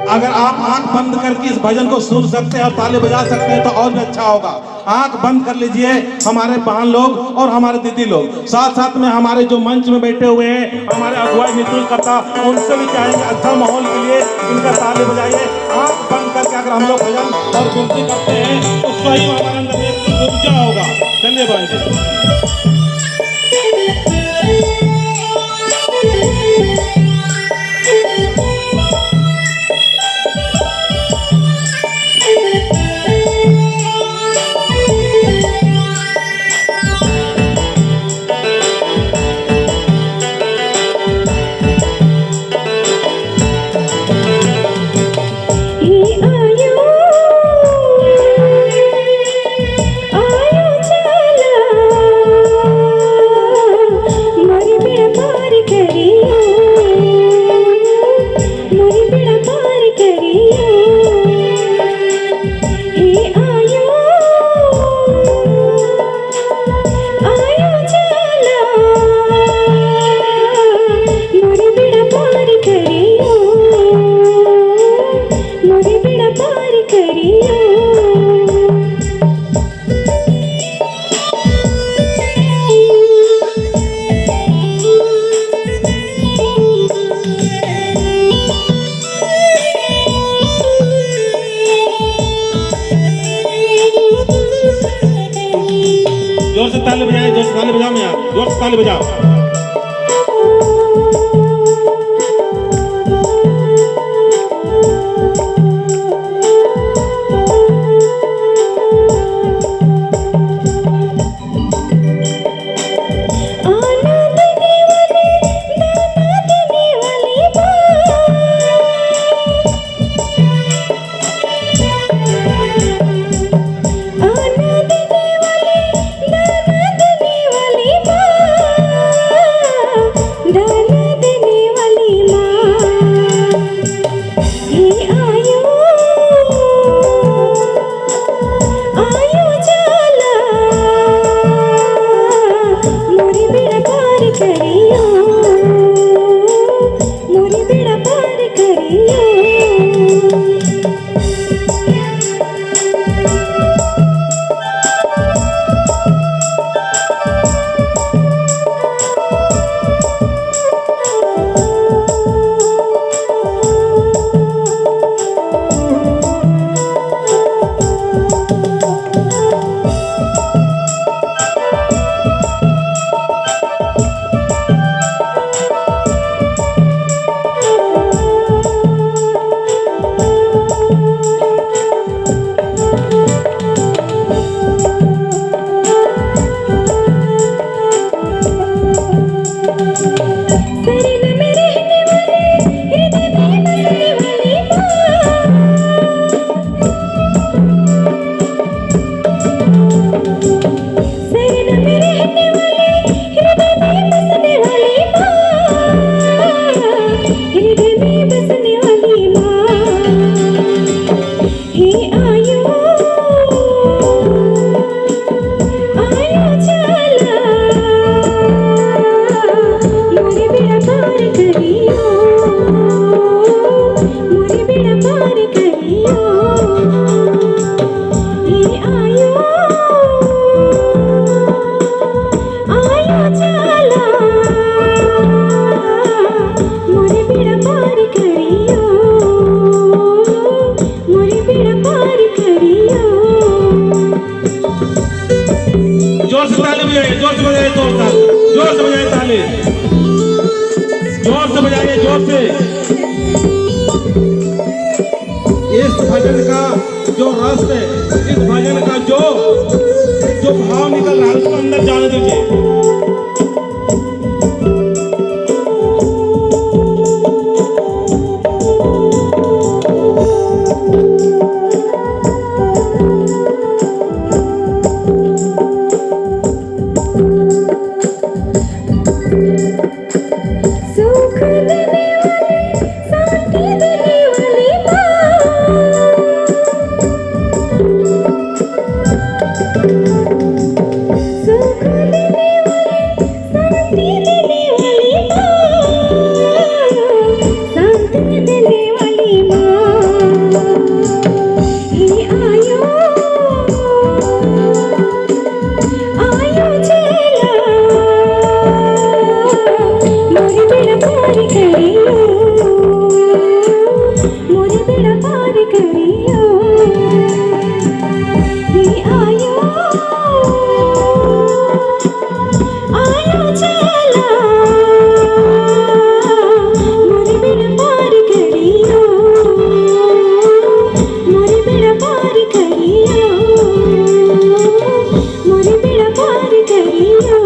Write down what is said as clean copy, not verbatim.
अगर आप आंख बंद करके इस भजन को सुन सकते हैं और ताली बजा सकते हैं तो और भी अच्छा होगा। आंख बंद कर लीजिए हमारे बहन लोग और हमारे दीदी लोग, साथ साथ में हमारे जो मंच में बैठे हुए हैं हमारे अगुवाई मित्र करता, उनसे भी चाहेंगे अच्छा माहौल के लिए इनका ताली बजाइए। आंख बंद करके अगर हम लोग भजन और गुनती करते हैं तो सही हमारे अंदर एक ऊर्जा होगा। चलिए भाई जोर से ताली बजाए, जोर से ताली बजाओ, मैं जोर से ताली बजाओ। जोर से ताली बजाइए, जोर से बजाइए, जोर से बजाइए ताली, जोर से बजाइए, जोर से। इस भजन का जो रस है, इस भजन का जो भाव निकल रहा है उसको अंदर जाने दीजिए। बेड़ा पार करियो हे आयो आयो चला मोरे बेड़ा पार करियो मोरे बेड़ा पार करियो मोरे बेड़ा पार करियो तो